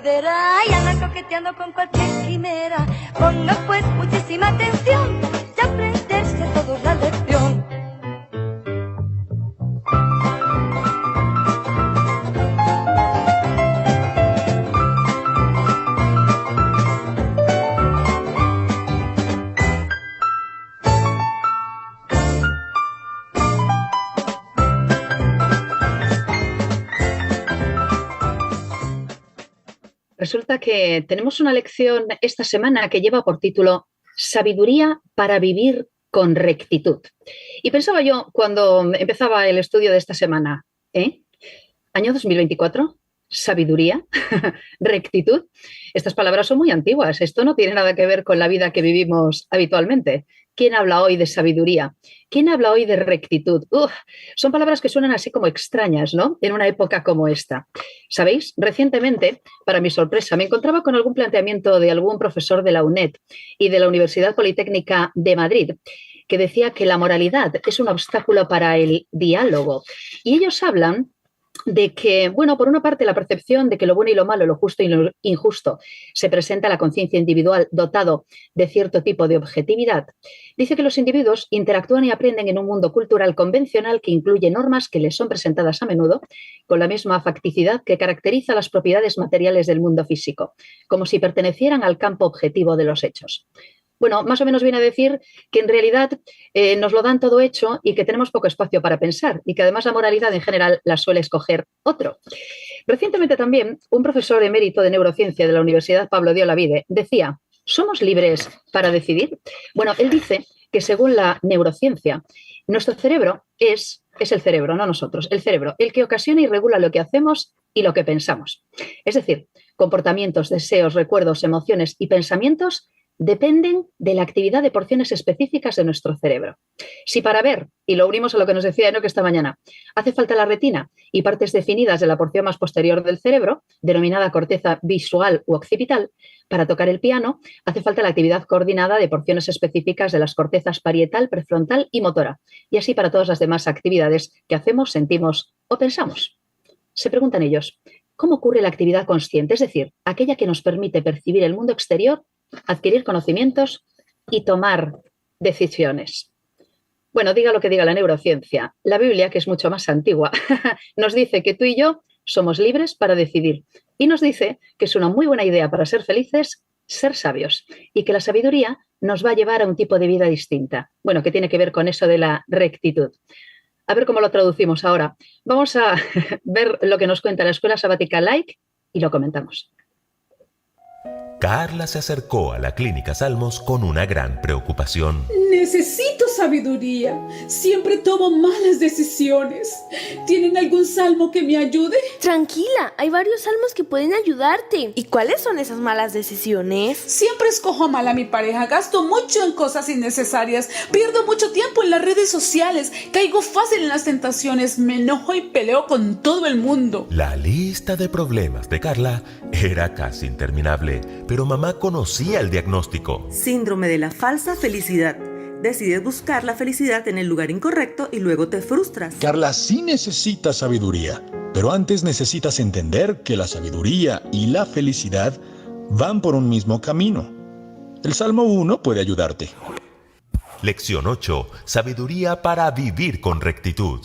verdadera y anda coqueteando con cualquier quimera. Ponga pues muchísima atención y aprenderse a todos la lección. Resulta que tenemos una lección esta semana que lleva por título Sabiduría para vivir con rectitud. Y pensaba yo cuando empezaba el estudio de esta semana, Año 2024, sabiduría, rectitud. Estas palabras son muy antiguas. Esto no tiene nada que ver con la vida que vivimos habitualmente. ¿Quién habla hoy de sabiduría? ¿Quién habla hoy de rectitud? Son palabras que suenan así como extrañas, ¿no? En una época como esta. ¿Sabéis? Recientemente, para mi sorpresa, me encontraba con algún planteamiento de algún profesor de la UNED y de la Universidad Politécnica de Madrid, que decía que la moralidad es un obstáculo para el diálogo. Y ellos hablan de que, bueno, por una parte la percepción de que lo bueno y lo malo, lo justo y lo injusto se presenta a la conciencia individual dotado de cierto tipo de objetividad, dice que los individuos interactúan y aprenden en un mundo cultural convencional que incluye normas que les son presentadas a menudo con la misma facticidad que caracteriza las propiedades materiales del mundo físico, como si pertenecieran al campo objetivo de los hechos. Bueno, más o menos viene a decir que en realidad nos lo dan todo hecho y que tenemos poco espacio para pensar y que además la moralidad en general la suele escoger otro. Recientemente también un profesor emérito de neurociencia de la Universidad Pablo de Olavide decía, ¿somos libres para decidir? Bueno, él dice que según la neurociencia, nuestro cerebro es el cerebro, no nosotros, el cerebro, el que ocasiona y regula lo que hacemos y lo que pensamos. Es decir, comportamientos, deseos, recuerdos, emociones y pensamientos dependen de la actividad de porciones específicas de nuestro cerebro. Si para ver, y lo unimos a lo que nos decía Enoch esta mañana, hace falta la retina y partes definidas de la porción más posterior del cerebro, denominada corteza visual u occipital, para tocar el piano hace falta la actividad coordinada de porciones específicas de las cortezas parietal, prefrontal y motora, y así para todas las demás actividades que hacemos, sentimos o pensamos. Se preguntan ellos, ¿cómo ocurre la actividad consciente? Es decir, aquella que nos permite percibir el mundo exterior, adquirir conocimientos y tomar decisiones. Bueno, diga lo que diga la neurociencia, la Biblia, que es mucho más antigua, nos dice que tú y yo somos libres para decidir y nos dice que es una muy buena idea para ser felices ser sabios y que la sabiduría nos va a llevar a un tipo de vida distinta. Bueno, que tiene que ver con eso de la rectitud. A ver cómo lo traducimos ahora. Vamos a ver lo que nos cuenta la Escuela Sabática Like y lo comentamos. Carla se acercó a la Clínica Salmos con una gran preocupación. Necesito sabiduría. Siempre tomo malas decisiones. ¿Tienen algún salmo que me ayude? Tranquila, hay varios salmos que pueden ayudarte. ¿Y cuáles son esas malas decisiones? Siempre escojo mal a mi pareja. Gasto mucho en cosas innecesarias. Pierdo mucho tiempo en las redes sociales. Caigo fácil en las tentaciones. Me enojo y peleo con todo el mundo. La lista de problemas de Carla era casi interminable, pero mamá conocía el diagnóstico. Síndrome de la falsa felicidad. Decides buscar la felicidad en el lugar incorrecto y luego te frustras. Carla sí necesita sabiduría, pero antes necesitas entender que la sabiduría y la felicidad van por un mismo camino. El Salmo 1 puede ayudarte. Lección 8. Sabiduría para vivir con rectitud.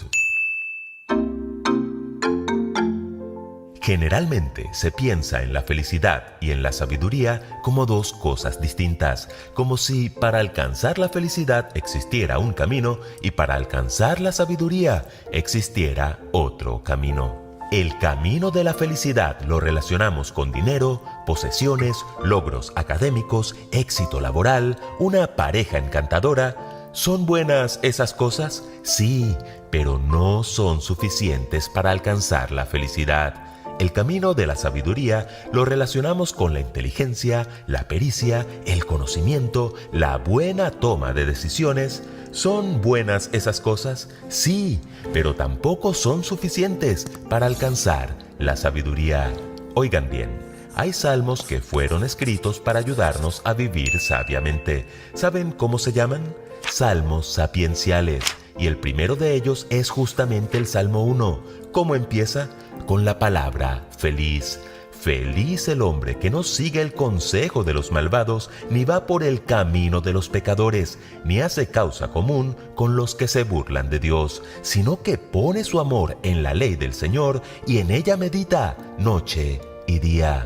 Generalmente se piensa en la felicidad y en la sabiduría como dos cosas distintas, como si para alcanzar la felicidad existiera un camino y para alcanzar la sabiduría existiera otro camino. El camino de la felicidad lo relacionamos con dinero, posesiones, logros académicos, éxito laboral, una pareja encantadora. ¿Son buenas esas cosas? Sí, pero no son suficientes para alcanzar la felicidad. El camino de la sabiduría lo relacionamos con la inteligencia, la pericia, el conocimiento, la buena toma de decisiones. ¿Son buenas esas cosas? Sí, pero tampoco son suficientes para alcanzar la sabiduría. Oigan bien, hay salmos que fueron escritos para ayudarnos a vivir sabiamente. ¿Saben cómo se llaman? Salmos sapienciales. Y el primero de ellos es justamente el Salmo 1. ¿Cómo empieza? Con la palabra feliz. Feliz el hombre que no sigue el consejo de los malvados, ni va por el camino de los pecadores, ni hace causa común con los que se burlan de Dios, sino que pone su amor en la ley del Señor y en ella medita noche y día.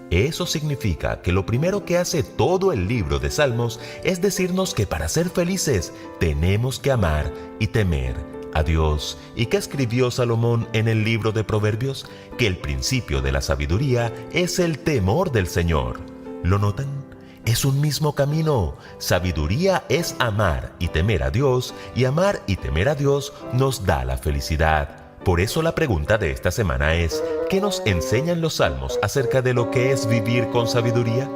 Eso significa que lo primero que hace todo el libro de Salmos es decirnos que para ser felices tenemos que amar y temer a Dios. ¿Y qué escribió Salomón en el libro de Proverbios? Que el principio de la sabiduría es el temor del Señor. ¿Lo notan? Es un mismo camino. Sabiduría es amar y temer a Dios, y amar y temer a Dios nos da la felicidad. Por eso la pregunta de esta semana es, ¿qué nos enseñan los salmos acerca de lo que es vivir con sabiduría?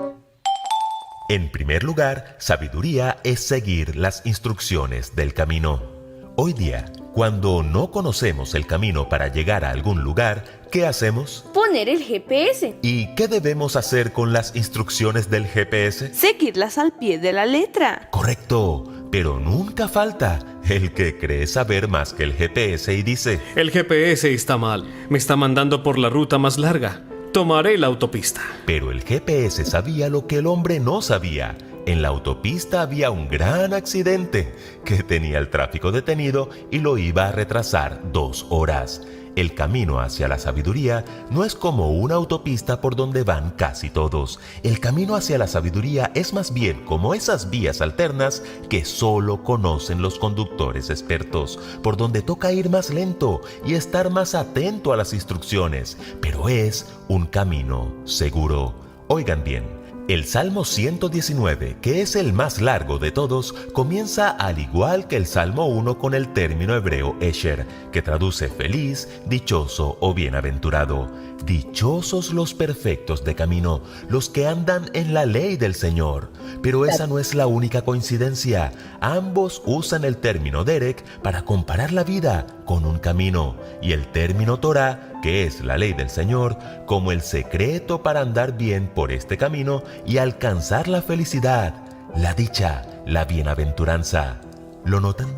En primer lugar, sabiduría es seguir las instrucciones del camino. Hoy día, cuando no conocemos el camino para llegar a algún lugar, ¿qué hacemos? Poner el GPS. ¿Y qué debemos hacer con las instrucciones del GPS? Seguirlas al pie de la letra. Correcto, pero nunca falta el que cree saber más que el GPS y dice: El GPS está mal, me está mandando por la ruta más larga. Tomaré la autopista. Pero el GPS sabía lo que el hombre no sabía. En la autopista había un gran accidente que tenía el tráfico detenido y lo iba a retrasar 2 horas. El camino hacia la sabiduría no es como una autopista por donde van casi todos. El camino hacia la sabiduría es más bien como esas vías alternas que solo conocen los conductores expertos, por donde toca ir más lento y estar más atento a las instrucciones, pero es un camino seguro. Oigan bien. El Salmo 119, que es el más largo de todos, comienza al igual que el Salmo 1 con el término hebreo Esher, que traduce feliz, dichoso o bienaventurado. Dichosos los perfectos de camino, los que andan en la ley del Señor. Pero esa no es la única coincidencia. Ambos usan el término derek para comparar la vida con un camino, y el término Torah, que es la ley del Señor, como el secreto para andar bien por este camino y alcanzar la felicidad, la dicha, la bienaventuranza. ¿Lo notan?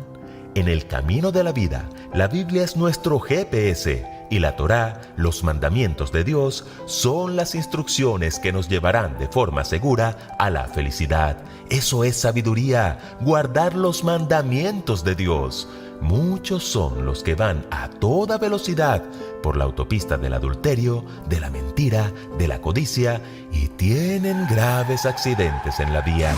En el camino de la vida, la Biblia es nuestro GPS y la Torá, los mandamientos de Dios, son las instrucciones que nos llevarán de forma segura a la felicidad. Eso es sabiduría, guardar los mandamientos de Dios. Muchos son los que van a toda velocidad por la autopista del adulterio, de la mentira, de la codicia y tienen graves accidentes en la vía,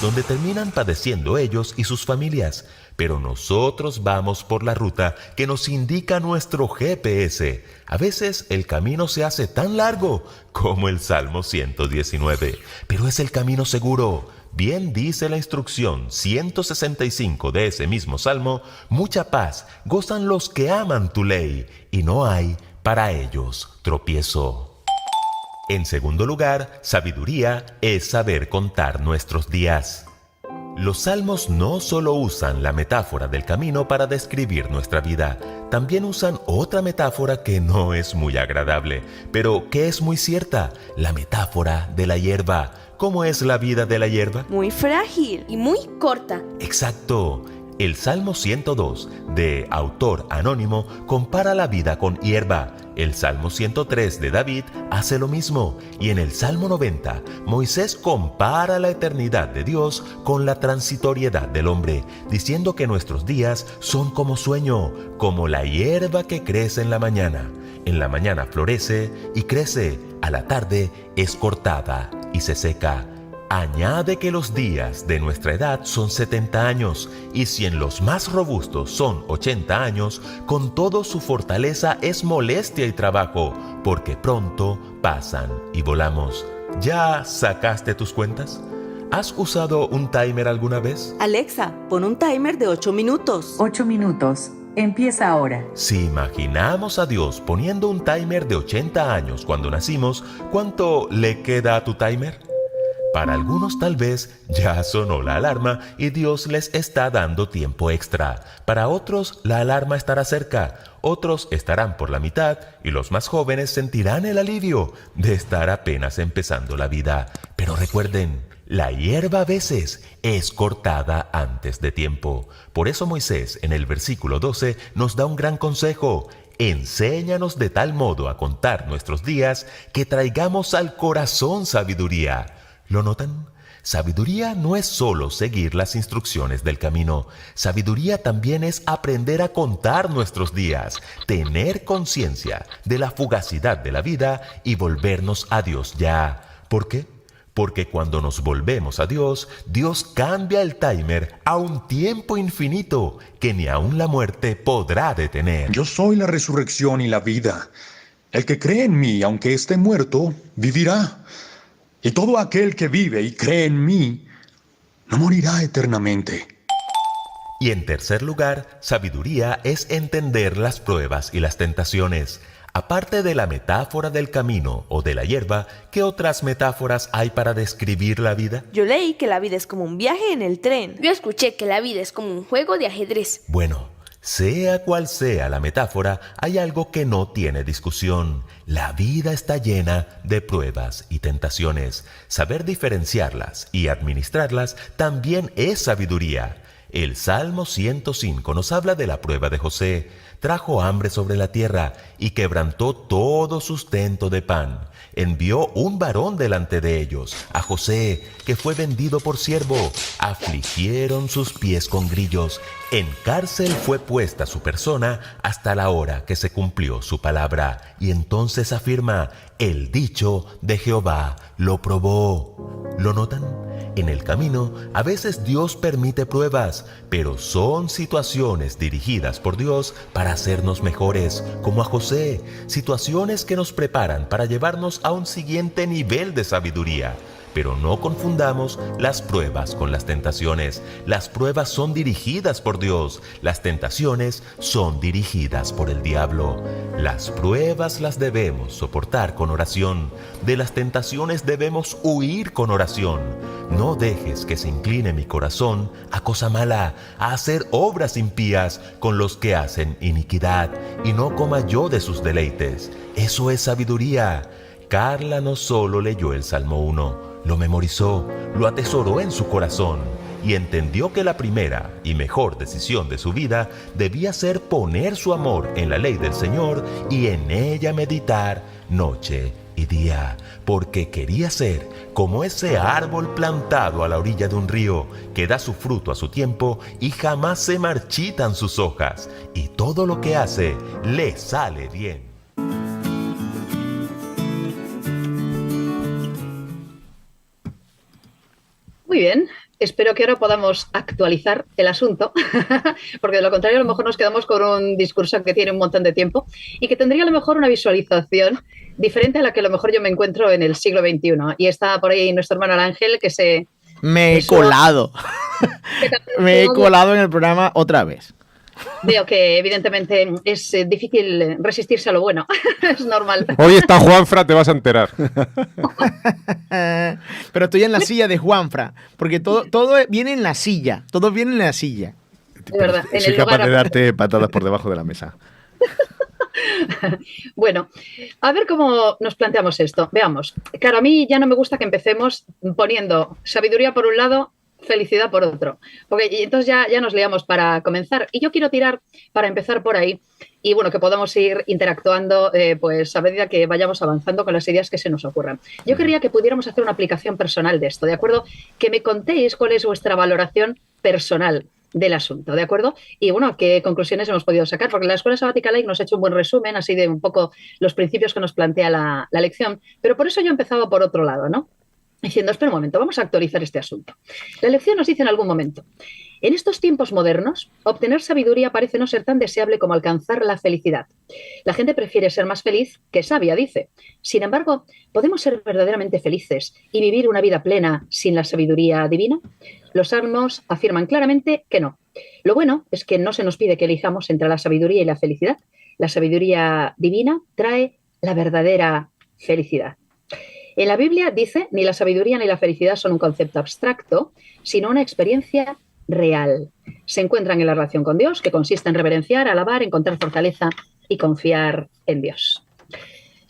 donde terminan padeciendo ellos y sus familias. Pero nosotros vamos por la ruta que nos indica nuestro GPS. A veces el camino se hace tan largo como el Salmo 119, pero es el camino seguro. Bien dice la instrucción 165 de ese mismo Salmo: mucha paz gozan los que aman tu ley, y no hay para ellos tropiezo. En segundo lugar, sabiduría es saber contar nuestros días. Los salmos no solo usan la metáfora del camino para describir nuestra vida, también usan otra metáfora que no es muy agradable, pero que es muy cierta: la metáfora de la hierba. ¿Cómo es la vida de la hierba? Muy frágil y muy corta. Exacto. El Salmo 102, de autor anónimo, compara la vida con hierba. El Salmo 103 de David hace lo mismo. Y en el Salmo 90, Moisés compara la eternidad de Dios con la transitoriedad del hombre, diciendo que nuestros días son como sueño, como la hierba que crece en la mañana. En la mañana florece y crece, a la tarde es cortada y se seca. Añade que los días de nuestra edad son 70 años, y si en los más robustos son 80 años, con todo su fortaleza es molestia y trabajo, porque pronto pasan y volamos. ¿Ya sacaste tus cuentas? ¿Has usado un timer alguna vez? Alexa, pon un timer de 8 minutos. 8 minutos. Empieza ahora. Si imaginamos a Dios poniendo un timer de 80 años cuando nacimos, ¿cuánto le queda a tu timer? Para algunos tal vez ya sonó la alarma y Dios les está dando tiempo extra. Para otros la alarma estará cerca, otros estarán por la mitad y los más jóvenes sentirán el alivio de estar apenas empezando la vida. Pero recuerden, la hierba a veces es cortada antes de tiempo. Por eso Moisés en el versículo 12 nos da un gran consejo: enséñanos de tal modo a contar nuestros días que traigamos al corazón sabiduría. ¿Lo notan? Sabiduría no es solo seguir las instrucciones del camino. Sabiduría también es aprender a contar nuestros días, tener conciencia de la fugacidad de la vida y volvernos a Dios ya. ¿Por qué? Porque cuando nos volvemos a Dios, Dios cambia el timer a un tiempo infinito que ni aun la muerte podrá detener. Yo soy la resurrección y la vida. El que cree en mí, aunque esté muerto, vivirá. Y todo aquel que vive y cree en mí, no morirá eternamente. Y en tercer lugar, sabiduría es entender las pruebas y las tentaciones. Aparte de la metáfora del camino o de la hierba, ¿qué otras metáforas hay para describir la vida? Yo leí que la vida es como un viaje en el tren. Yo escuché que la vida es como un juego de ajedrez. Bueno, sea cual sea la metáfora, hay algo que no tiene discusión. La vida está llena de pruebas y tentaciones. Saber diferenciarlas y administrarlas también es sabiduría. El Salmo 105 nos habla de la prueba de José. Trajo hambre sobre la tierra y quebrantó todo sustento de pan. Envió un varón delante de ellos, a José, que fue vendido por siervo. Afligieron sus pies con grillos. En cárcel fue puesta su persona hasta la hora que se cumplió su palabra. Y entonces afirma, el dicho de Jehová lo probó. ¿Lo notan? En el camino, a veces Dios permite pruebas, pero son situaciones dirigidas por Dios para hacernos mejores, como a José, situaciones que nos preparan para llevarnos a un siguiente nivel de sabiduría. Pero no confundamos las pruebas con las tentaciones. Las pruebas son dirigidas por Dios, las tentaciones son dirigidas por el diablo. Las pruebas las debemos soportar con oración. De las tentaciones debemos huir con oración. No dejes que se incline mi corazón a cosa mala, a hacer obras impías con los que hacen iniquidad, y no coma yo de sus deleites. Eso es sabiduría. Carla no solo leyó el Salmo 1, lo memorizó, lo atesoró en su corazón y entendió que la primera y mejor decisión de su vida debía ser poner su amor en la ley del Señor y en ella meditar noche y día, porque quería ser como ese árbol plantado a la orilla de un río que da su fruto a su tiempo y jamás se marchitan sus hojas, y todo lo que hace le sale bien. Muy bien, espero que ahora podamos actualizar el asunto, porque de lo contrario a lo mejor nos quedamos con un discurso que tiene un montón de tiempo y que tendría a lo mejor una visualización diferente a la que a lo mejor yo me encuentro en el siglo XXI. Y está por ahí nuestro hermano Ángel que se... Me he colado. Me he colado en el programa otra vez. Veo que evidentemente es difícil resistirse a lo bueno, es normal. Hoy está Juanfra, te vas a enterar. Pero estoy en la silla de Juanfra, porque todo viene en la silla, todo viene en la silla. De verdad, Soy capaz de darte patadas por debajo de la mesa. Bueno, a ver cómo nos planteamos esto. Veamos. Claro, a mí ya no me gusta que empecemos poniendo sabiduría por un lado, felicidad por otro, porque entonces ya nos liamos para comenzar, y yo quiero tirar para empezar por ahí y bueno, que podamos ir interactuando pues a medida que vayamos avanzando con las ideas que se nos ocurran. Yo querría que pudiéramos hacer una aplicación personal de esto, ¿de acuerdo? Que me contéis cuál es vuestra valoración personal del asunto, ¿de acuerdo? Y bueno, qué conclusiones hemos podido sacar, porque la Escuela Sabática Live nos ha hecho un buen resumen así de un poco los principios que nos plantea la lección, pero por eso yo he empezado por otro lado, ¿no? Diciendo, espera un momento, vamos a actualizar este asunto. La lección nos dice en algún momento, en estos tiempos modernos, obtener sabiduría parece no ser tan deseable como alcanzar la felicidad. La gente prefiere ser más feliz que sabia, dice. Sin embargo, ¿podemos ser verdaderamente felices y vivir una vida plena sin la sabiduría divina? Los salmos afirman claramente que no. Lo bueno es que no se nos pide que elijamos entre la sabiduría y la felicidad. La sabiduría divina trae la verdadera felicidad. En la Biblia dice, ni la sabiduría ni la felicidad son un concepto abstracto, sino una experiencia real. Se encuentran en la relación con Dios, que consiste en reverenciar, alabar, encontrar fortaleza y confiar en Dios.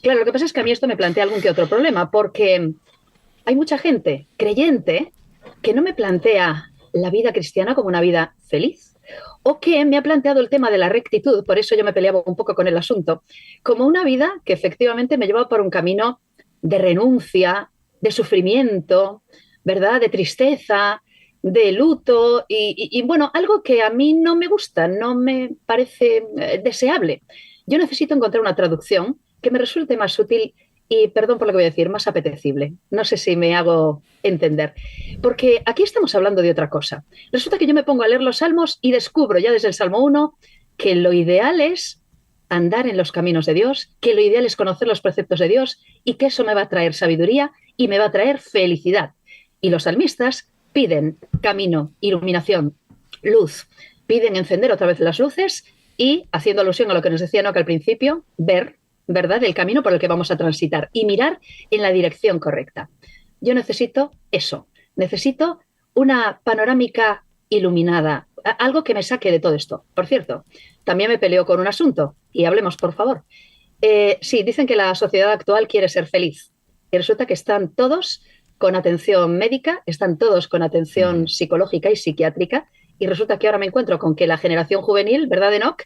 Claro, lo que pasa es que a mí esto me plantea algún que otro problema, porque hay mucha gente creyente que no me plantea la vida cristiana como una vida feliz. o que me ha planteado el tema de la rectitud, por eso yo me peleaba un poco con el asunto, como una vida que efectivamente me lleva por un camino de renuncia, de sufrimiento, ¿verdad? De tristeza, de luto y bueno, algo que a mí no me gusta, no me parece deseable. Yo necesito encontrar una traducción que me resulte más útil y, perdón por lo que voy a decir, más apetecible. No sé si me hago entender. Porque aquí estamos hablando de otra cosa. Resulta que yo me pongo a leer los salmos y descubro ya desde el Salmo 1 que lo ideal es andar en los caminos de Dios, que lo ideal es conocer los preceptos de Dios y que eso me va a traer sabiduría y me va a traer felicidad. Y los salmistas piden camino, iluminación, luz, piden encender otra vez las luces y, haciendo alusión a lo que nos decía Enoch al principio, ver, ¿verdad?, el camino por el que vamos a transitar y mirar en la dirección correcta. Yo necesito eso, necesito una panorámica iluminada, algo que me saque de todo esto. Por cierto, también me peleo con un asunto, y hablemos, por favor. Sí, dicen que la sociedad actual quiere ser feliz, y resulta que están todos con atención médica, están todos con atención psicológica y psiquiátrica, y resulta que ahora me encuentro con que la generación juvenil, ¿verdad, Enoch?,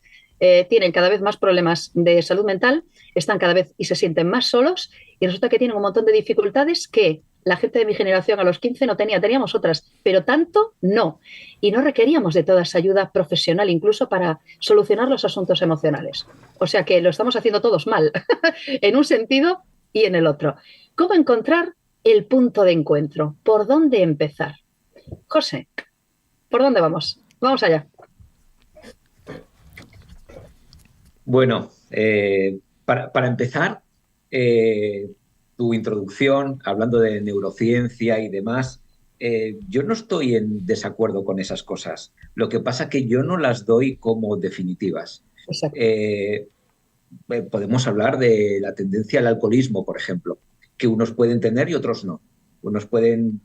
tienen cada vez más problemas de salud mental, están cada vez y se sienten más solos, y resulta que tienen un montón de dificultades que la gente de mi generación a los 15 no tenía, teníamos otras, pero tanto no. Y no requeríamos de toda esa ayuda profesional, incluso para solucionar los asuntos emocionales. O sea que lo estamos haciendo todos mal, en un sentido y en el otro. ¿Cómo encontrar el punto de encuentro? ¿Por dónde empezar? José, ¿por dónde vamos? Vamos allá. Bueno, para empezar, tu introducción, hablando de neurociencia y demás, yo no estoy en desacuerdo con esas cosas. Lo que pasa es que yo no las doy como definitivas. Podemos hablar de la tendencia al alcoholismo, por ejemplo, que unos pueden tener y otros no. Unos pueden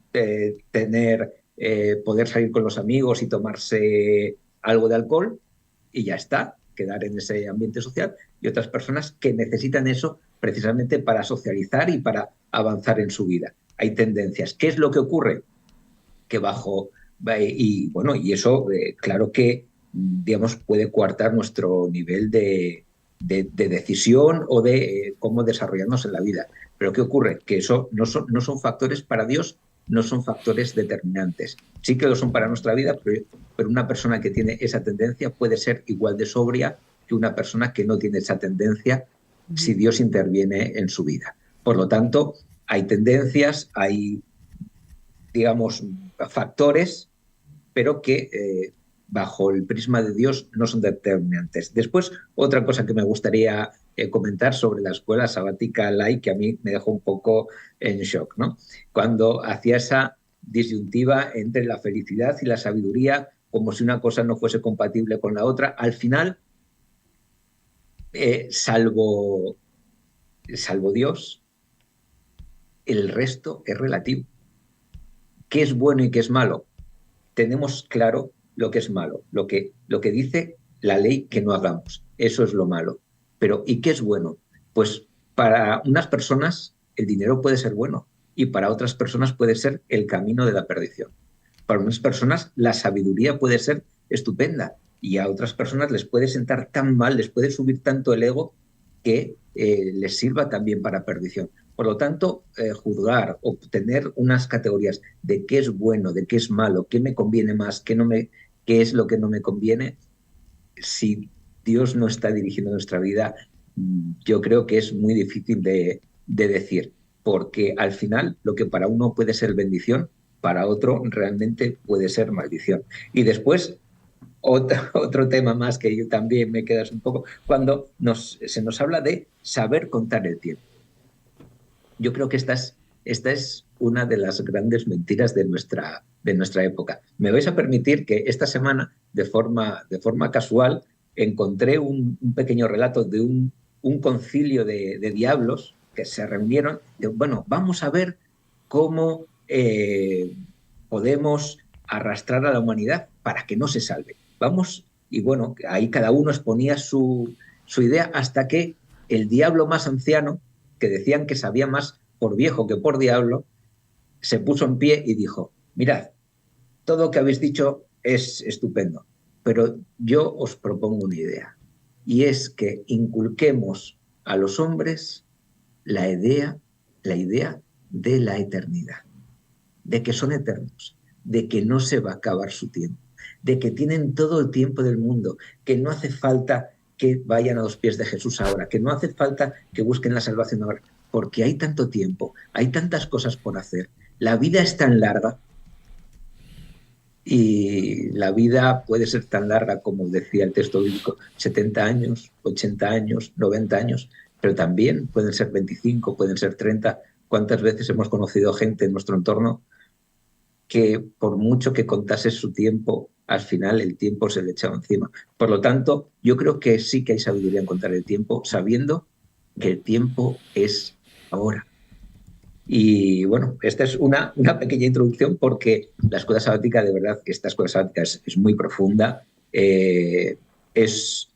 poder salir con los amigos y tomarse algo de alcohol y ya está, quedar en ese ambiente social, y otras personas que necesitan eso precisamente para socializar y para avanzar en su vida. Hay tendencias. ¿Qué es lo que ocurre? Que y eso, claro que, digamos, puede coartar nuestro nivel de decisión o de cómo desarrollarnos en la vida. Pero ¿qué ocurre? Que eso no son factores para Dios, no son factores determinantes. Sí que lo son para nuestra vida, pero una persona que tiene esa tendencia puede ser igual de sobria que una persona que no tiene esa tendencia si Dios interviene en su vida. Por lo tanto, hay tendencias, hay, digamos, factores, pero que bajo el prisma de Dios no son determinantes. Después, otra cosa que me gustaría comentar sobre la escuela sabática Light, que a mí me dejó un poco en shock, ¿no? Cuando hacía esa disyuntiva entre la felicidad y la sabiduría, como si una cosa no fuese compatible con la otra, al final, salvo Dios, el resto es relativo. ¿Qué es bueno y qué es malo? Tenemos claro lo que es malo, lo que dice la ley que no hagamos. Eso es lo malo. Pero ¿y qué es bueno? Pues para unas personas el dinero puede ser bueno y para otras personas puede ser el camino de la perdición. Para unas personas la sabiduría puede ser estupenda y a otras personas les puede sentar tan mal, les puede subir tanto el ego que les sirva también para perdición. Por lo tanto, juzgar o tener unas categorías de qué es bueno, de qué es malo, qué me conviene más, qué es lo que no me conviene, si Dios no está dirigiendo nuestra vida, yo creo que es muy difícil de decir, porque al final lo que para uno puede ser bendición, para otro realmente puede ser maldición. Y después, otro tema más que yo también me quedas un poco, cuando se nos habla de saber contar el tiempo. Yo creo que esta es una de las grandes mentiras de nuestra época. Me vais a permitir que esta semana, de forma casual, encontré un pequeño relato de un concilio de diablos que se reunieron. Bueno, vamos a ver cómo podemos arrastrar a la humanidad para que no se salve. Vamos, y bueno, ahí cada uno exponía su idea hasta que el diablo más anciano, que decían que sabía más por viejo que por diablo, se puso en pie y dijo: mirad, todo lo que habéis dicho es estupendo, Pero yo os propongo una idea, y es que inculquemos a los hombres la idea de la eternidad, de que son eternos, de que no se va a acabar su tiempo, de que tienen todo el tiempo del mundo, que no hace falta que vayan a los pies de Jesús ahora, que no hace falta que busquen la salvación ahora, porque hay tanto tiempo, hay tantas cosas por hacer, la vida es tan larga. Y la vida puede ser tan larga como decía el texto bíblico, 70 años, 80 años, 90 años, pero también pueden ser 25, pueden ser 30. ¿Cuántas veces hemos conocido gente en nuestro entorno que por mucho que contase su tiempo, al final el tiempo se le echaba encima? Por lo tanto, yo creo que sí que hay sabiduría en contar el tiempo, sabiendo que el tiempo es ahora. Y bueno, esta es una pequeña introducción porque la escuela sabática, de verdad, que esta escuela sabática es muy profunda, es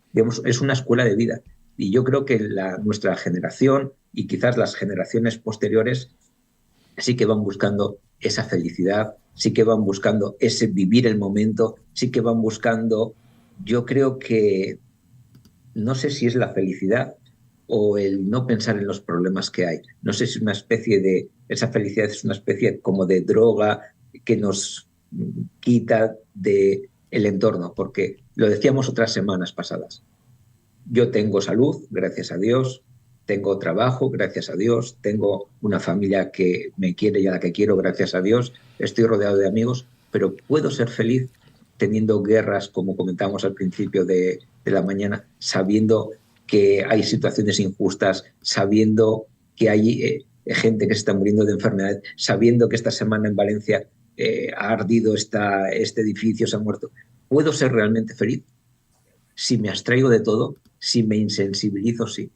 una escuela de vida. Y yo creo que nuestra generación y quizás las generaciones posteriores sí que van buscando esa felicidad, sí que van buscando ese vivir el momento, sí que van buscando, yo creo que, no sé si es la felicidad o el no pensar en los problemas que hay. No sé si esa felicidad es una especie como de droga que nos quita del entorno, porque lo decíamos otras semanas pasadas. Yo tengo salud, gracias a Dios, tengo trabajo, gracias a Dios, tengo una familia que me quiere y a la que quiero, gracias a Dios, estoy rodeado de amigos, pero puedo ser feliz teniendo guerras, como comentábamos al principio de la mañana, sabiendo que hay situaciones injustas, sabiendo que hay gente que se está muriendo de enfermedad, sabiendo que esta semana en Valencia ha ardido este edificio, se ha muerto. ¿Puedo ser realmente feliz? Si me abstraigo de todo, si me insensibilizo, sí.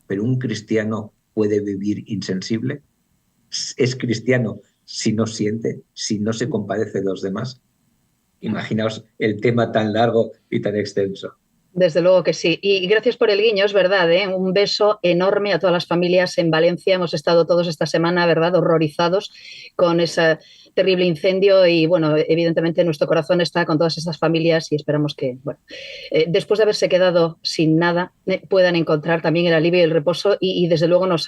Pero un cristiano puede vivir insensible. Es cristiano si no siente, si no se compadece de los demás. Imaginaos el tema tan largo y tan extenso. Desde luego que sí. Y gracias por el guiño, es verdad, ¿eh? Un beso enorme a todas las familias en Valencia. Hemos estado todos esta semana, ¿verdad?, horrorizados con ese terrible incendio y, bueno, evidentemente nuestro corazón está con todas estas familias y esperamos que, bueno, después de haberse quedado sin nada, puedan encontrar también el alivio y el reposo y desde luego nos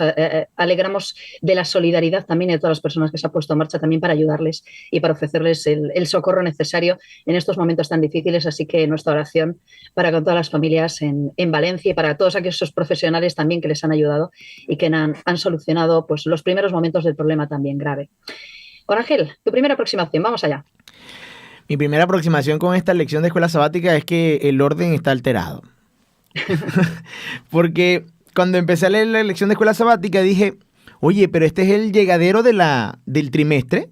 alegramos de la solidaridad también de todas las personas que se han puesto en marcha también para ayudarles y para ofrecerles el socorro necesario en estos momentos tan difíciles. Así que nuestra oración para con todas las familias en Valencia y para todos aquellos profesionales también que les han ayudado y que han solucionado pues, los primeros momentos del problema también grave. Juan Ángel, tu primera aproximación, vamos allá. Mi primera aproximación con esta lección de escuela sabática es que el orden está alterado. Porque cuando empecé a leer la lección de escuela sabática dije, oye, pero este es el llegadero del trimestre.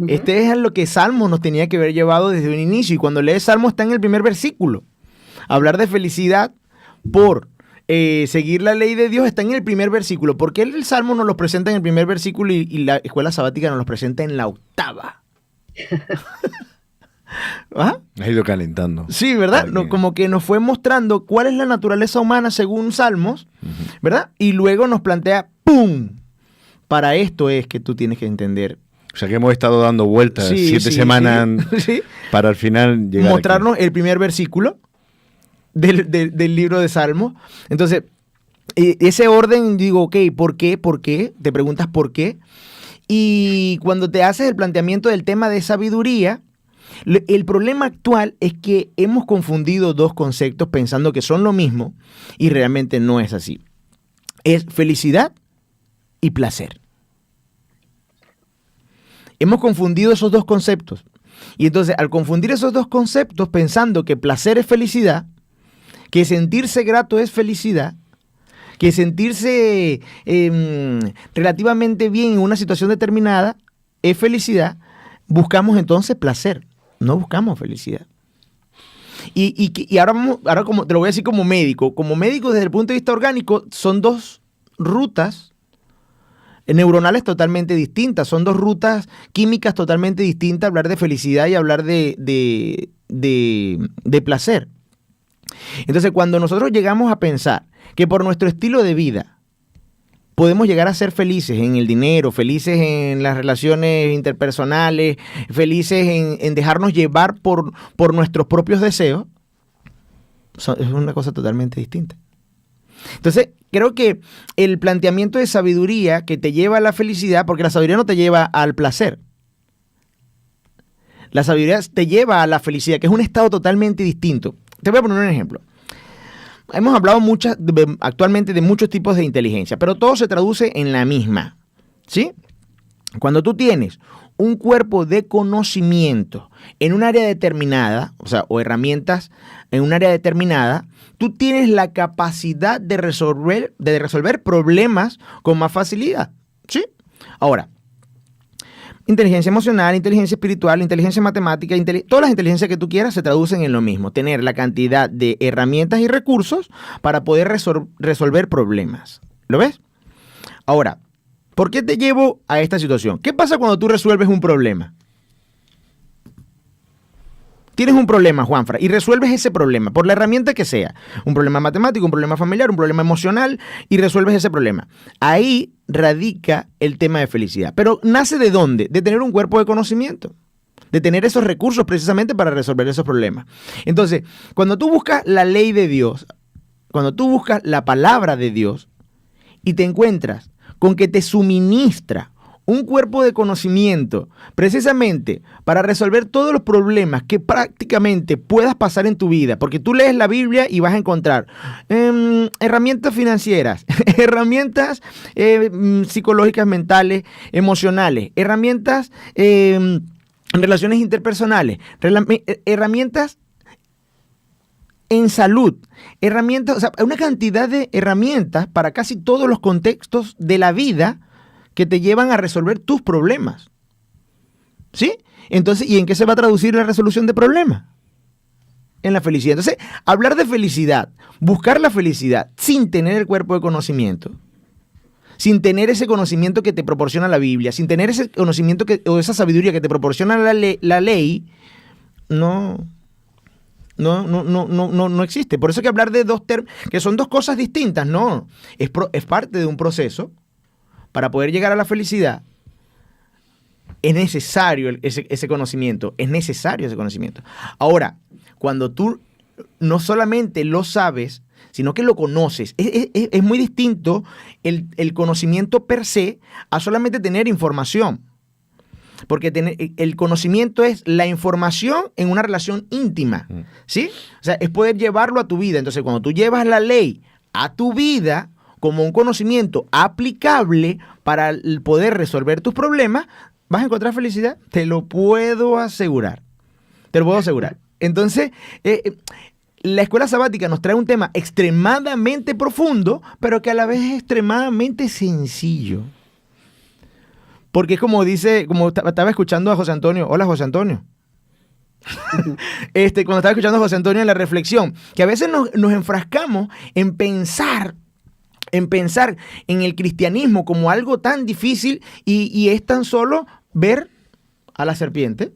Este es lo que Salmos nos tenía que haber llevado desde un inicio. Y cuando lees Salmos está en el primer versículo. Hablar de felicidad por seguir la ley de Dios está en el primer versículo. ¿Por qué el Salmo nos lo presenta en el primer versículo y la escuela sabática nos lo presenta en la octava? ¿Ah? Ha ido calentando. Sí, ¿verdad? Como que nos fue mostrando cuál es la naturaleza humana según Salmos, ¿verdad? Y luego nos plantea, ¡pum! Para esto es que tú tienes que entender. O sea que hemos estado dando vueltas 7 semanas para al final llegar mostrarnos aquí. El primer versículo del libro de Salmos. Entonces, ese orden, digo, ok, ¿por qué? ¿Por qué? Te preguntas por qué. Y cuando te haces el planteamiento del tema de sabiduría, el problema actual es que hemos confundido dos conceptos pensando que son lo mismo y realmente no es así. Es felicidad y placer. Hemos confundido esos dos conceptos. Y entonces, al confundir esos dos conceptos pensando que placer es felicidad, que sentirse grato es felicidad, que sentirse relativamente bien en una situación determinada es felicidad, buscamos entonces placer, no buscamos felicidad. Y ahora como te lo voy a decir como médico desde el punto de vista orgánico, son dos rutas neuronales totalmente distintas, son dos rutas químicas totalmente distintas, hablar de felicidad y hablar de placer. Entonces, cuando nosotros llegamos a pensar que por nuestro estilo de vida podemos llegar a ser felices en el dinero, felices en las relaciones interpersonales, felices en dejarnos llevar por nuestros propios deseos, es una cosa totalmente distinta. Entonces, creo que el planteamiento de sabiduría que te lleva a la felicidad, porque la sabiduría no te lleva al placer, la sabiduría te lleva a la felicidad, que es un estado totalmente distinto. Te voy a poner un ejemplo. Hemos hablado actualmente de muchos tipos de inteligencia, pero todo se traduce en la misma, ¿sí? Cuando tú tienes un cuerpo de conocimiento en un área determinada, o herramientas en un área determinada, tú tienes la capacidad de resolver problemas con más facilidad, ¿sí? Ahora, inteligencia emocional, inteligencia espiritual, inteligencia matemática, todas las inteligencias que tú quieras se traducen en lo mismo. Tener la cantidad de herramientas y recursos para poder resolver problemas. ¿Lo ves? Ahora, ¿por qué te llevo a esta situación? ¿Qué pasa cuando tú resuelves un problema? Tienes un problema, Juanfra, y resuelves ese problema por la herramienta que sea. Un problema matemático, un problema familiar, un problema emocional, y resuelves ese problema. Ahí radica el tema de felicidad. Pero ¿nace de dónde? De tener un cuerpo de conocimiento, de tener esos recursos precisamente para resolver esos problemas. Entonces, cuando tú buscas la ley de Dios, cuando tú buscas la palabra de Dios y te encuentras con que te suministra un cuerpo de conocimiento precisamente para resolver todos los problemas que prácticamente puedas pasar en tu vida, porque tú lees la Biblia y vas a encontrar herramientas financieras, herramientas psicológicas, mentales, emocionales, herramientas en relaciones interpersonales, herramientas en salud, herramientas, o sea, una cantidad de herramientas para casi todos los contextos de la vida que te llevan a resolver tus problemas. ¿Sí? Entonces, ¿y en qué se va a traducir la resolución de problemas? En la felicidad. Entonces, hablar de felicidad, buscar la felicidad sin tener el cuerpo de conocimiento, sin tener ese conocimiento que te proporciona la Biblia, sin tener ese conocimiento o esa sabiduría que te proporciona la ley, no existe. Por eso hay que hablar de que son dos cosas distintas. No, es parte de un proceso. Para poder llegar a la felicidad, es necesario ese conocimiento, es necesario ese conocimiento. Ahora, cuando tú no solamente lo sabes, sino que lo conoces, es muy distinto el conocimiento per se a solamente tener información. Porque el conocimiento es la información en una relación íntima, ¿sí? O sea, es poder llevarlo a tu vida. Entonces, cuando tú llevas la ley a tu vida, como un conocimiento aplicable para poder resolver tus problemas, vas a encontrar felicidad. Te lo puedo asegurar. Te lo puedo asegurar. Entonces, la escuela sabática nos trae un tema extremadamente profundo, pero que a la vez es extremadamente sencillo. Porque es como estaba escuchando a José Antonio. Hola, José Antonio. Cuando estaba escuchando a José Antonio en la reflexión, que a veces nos enfrascamos en pensar en el cristianismo como algo tan difícil y es tan solo ver a la serpiente.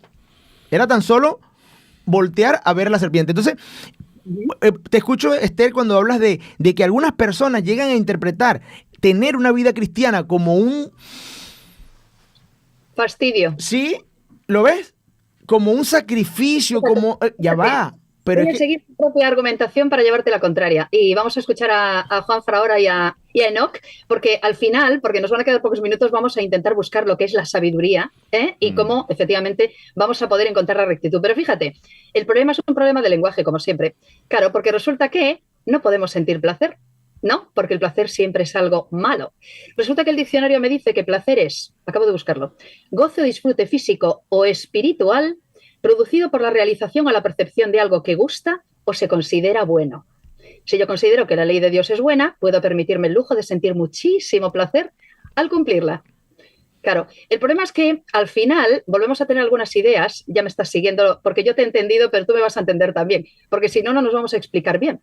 Era tan solo voltear a ver a la serpiente. Entonces, te escucho, Esther, cuando hablas de que algunas personas llegan a interpretar tener una vida cristiana como un fastidio. ¿Sí? ¿Lo ves? Como un sacrificio, como... ya va. Pero voy a seguir tu propia argumentación para llevarte la contraria. Y vamos a escuchar a Juanfra ahora y a Enoch, porque al final, porque nos van a quedar pocos minutos, vamos a intentar buscar lo que es la sabiduría y cómo efectivamente vamos a poder encontrar la rectitud. Pero fíjate, el problema es un problema de lenguaje, como siempre. Claro, porque resulta que no podemos sentir placer, ¿no? Porque el placer siempre es algo malo. Resulta que el diccionario me dice que placer es, acabo de buscarlo, goce o disfrute físico o espiritual producido por la realización o la percepción de algo que gusta o se considera bueno. Si yo considero que la ley de Dios es buena, puedo permitirme el lujo de sentir muchísimo placer al cumplirla. Claro, el problema es que al final volvemos a tener algunas ideas, ya me estás siguiendo porque yo te he entendido, pero tú me vas a entender también, porque si no, no nos vamos a explicar bien.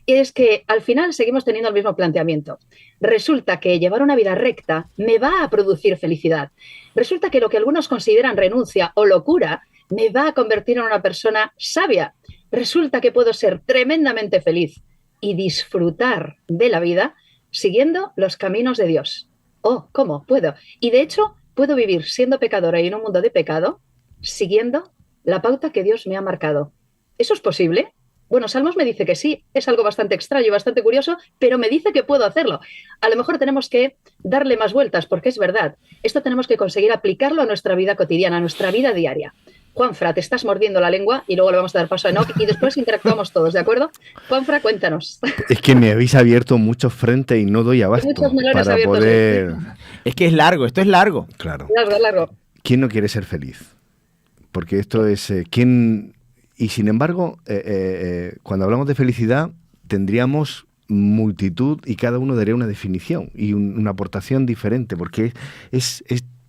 Y es que al final seguimos teniendo el mismo planteamiento. Resulta que llevar una vida recta me va a producir felicidad. Resulta que lo que algunos consideran renuncia o locura me va a convertir en una persona sabia. Resulta que puedo ser tremendamente feliz y disfrutar de la vida siguiendo los caminos de Dios. Oh, ¿cómo? Puedo. Y de hecho, puedo vivir siendo pecadora y en un mundo de pecado, siguiendo la pauta que Dios me ha marcado. ¿Eso es posible? Bueno, Salmos me dice que sí, es algo bastante extraño y bastante curioso, pero me dice que puedo hacerlo. A lo mejor tenemos que darle más vueltas, porque es verdad. Esto tenemos que conseguir aplicarlo a nuestra vida cotidiana, a nuestra vida diaria. Juanfra, te estás mordiendo la lengua y luego le vamos a dar paso a Enoch y después interactuamos todos, ¿de acuerdo? Juanfra, cuéntanos. Es que me habéis abierto muchos frentes y no doy abasto para poder... Es que es largo, esto es largo. Claro. Largo. ¿Quién no quiere ser feliz? Porque esto es... ¿quién? Y sin embargo, cuando hablamos de felicidad, tendríamos multitud y cada uno daría una definición y una aportación diferente, porque es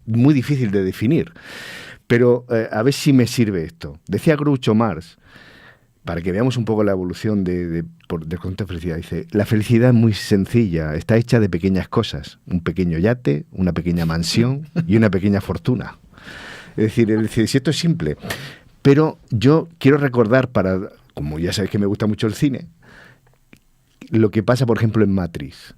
muy difícil de definir. Pero a ver si me sirve esto. Decía Groucho Marx, para que veamos un poco la evolución del concepto de felicidad, dice, la felicidad es muy sencilla, está hecha de pequeñas cosas, un pequeño yate, una pequeña mansión y una pequeña fortuna. Es decir, si esto es simple. Pero yo quiero recordar, como ya sabéis que me gusta mucho el cine, lo que pasa, por ejemplo, en Matrix.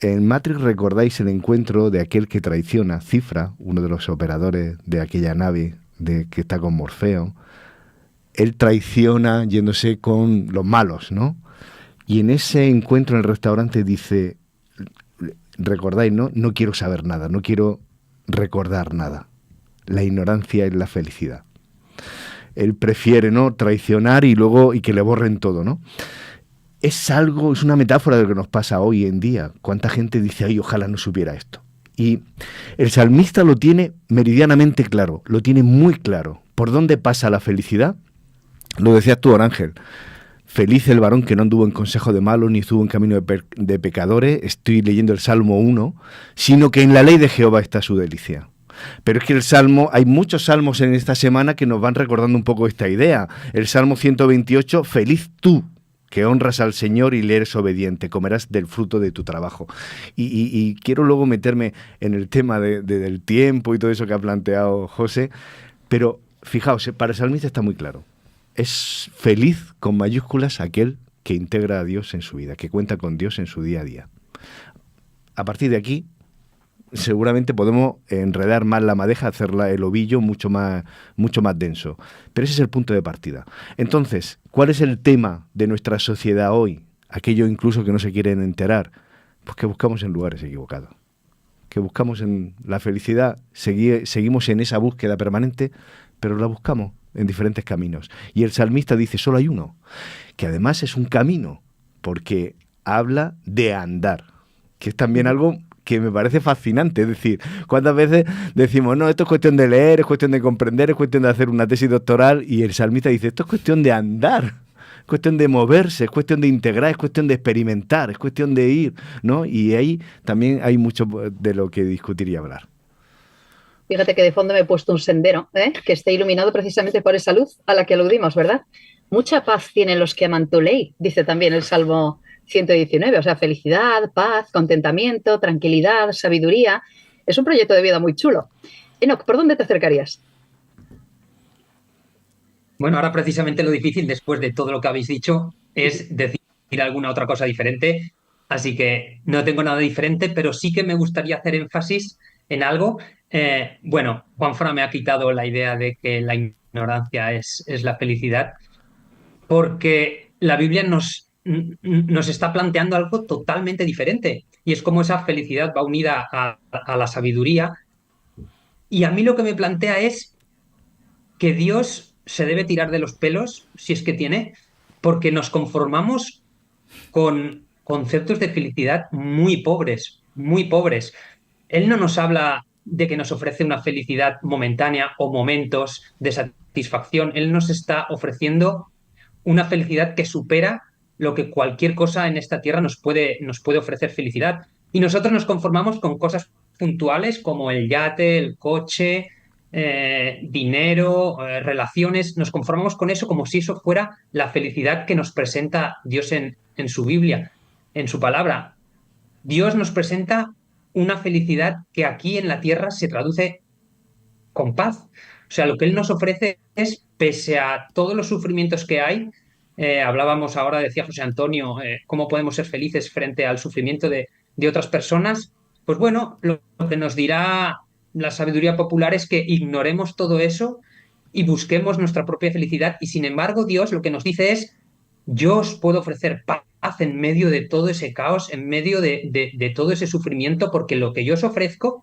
En Matrix recordáis el encuentro de aquel que traiciona, Cifra, uno de los operadores de aquella nave que está con Morfeo. Él traiciona yéndose con los malos, ¿no? Y en ese encuentro en el restaurante dice, recordáis, ¿no? No quiero saber nada, no quiero recordar nada. La ignorancia es la felicidad. Él prefiere, ¿no?, traicionar y que le borren todo, ¿no? Es una metáfora de lo que nos pasa hoy en día. ¿Cuánta gente dice, ay, ojalá no supiera esto? Y el salmista lo tiene meridianamente claro, lo tiene muy claro. ¿Por dónde pasa la felicidad? Lo decías tú, Ángel. Feliz el varón que no anduvo en consejo de malos ni estuvo en camino de pecadores. Estoy leyendo el Salmo 1, sino que en la ley de Jehová está su delicia. Pero es que hay muchos salmos en esta semana que nos van recordando un poco esta idea. El Salmo 128, feliz tú, que honras al Señor y le eres obediente, comerás del fruto de tu trabajo. Y quiero luego meterme en el tema del tiempo y todo eso que ha planteado José, pero fijaos, para el salmista está muy claro. Es feliz, con mayúsculas, aquel que integra a Dios en su vida, que cuenta con Dios en su día a día. A partir de aquí, seguramente podemos enredar más la madeja, hacerla el ovillo mucho más denso. Pero ese es el punto de partida. Entonces, ¿cuál es el tema de nuestra sociedad hoy? Aquello incluso que no se quieren enterar. Pues que buscamos en lugares equivocados. Que buscamos en la felicidad, seguimos en esa búsqueda permanente, pero la buscamos en diferentes caminos. Y el salmista dice, solo hay uno, que además es un camino, porque habla de andar, que es también algo que me parece fascinante. Es decir, ¿cuántas veces decimos, no, esto es cuestión de leer, es cuestión de comprender, es cuestión de hacer una tesis doctoral? Y el salmista dice, esto es cuestión de andar, es cuestión de moverse, es cuestión de integrar, es cuestión de experimentar, es cuestión de ir, ¿no? Y ahí también hay mucho de lo que discutir y hablar. Fíjate que de fondo me he puesto un sendero, que está iluminado precisamente por esa luz a la que aludimos, ¿verdad? Mucha paz tienen los que aman tu ley, dice también el Salmo 119, o sea, felicidad, paz, contentamiento, tranquilidad, sabiduría. Es un proyecto de vida muy chulo. Enoch, ¿por dónde te acercarías? Bueno, ahora precisamente lo difícil, después de todo lo que habéis dicho, es decir alguna otra cosa diferente. Así que no tengo nada diferente, pero sí que me gustaría hacer énfasis en algo. Bueno, Juanfra me ha quitado la idea de que la ignorancia es la felicidad, porque la Biblia nos está planteando algo totalmente diferente, y es como esa felicidad va unida a la sabiduría. Y a mí lo que me plantea es que Dios se debe tirar de los pelos, si es que tiene, porque nos conformamos con conceptos de felicidad muy pobres, muy pobres. Él no nos habla de que nos ofrece una felicidad momentánea o momentos de satisfacción. Él nos está ofreciendo una felicidad que supera lo que cualquier cosa en esta tierra nos puede ofrecer felicidad. Y nosotros nos conformamos con cosas puntuales como el yate, el coche, dinero, relaciones. Nos conformamos con eso como si eso fuera la felicidad que nos presenta Dios en su Biblia, en su palabra. Dios nos presenta una felicidad que aquí en la tierra se traduce con paz. O sea, lo que Él nos ofrece es, pese a todos los sufrimientos que hay, hablábamos ahora, decía José Antonio, cómo podemos ser felices frente al sufrimiento de de otras personas, pues bueno, lo que nos dirá la sabiduría popular es que ignoremos todo eso y busquemos nuestra propia felicidad. Y sin embargo, Dios lo que nos dice es: yo os puedo ofrecer paz en medio de todo ese caos, en medio de todo ese sufrimiento, porque lo que yo os ofrezco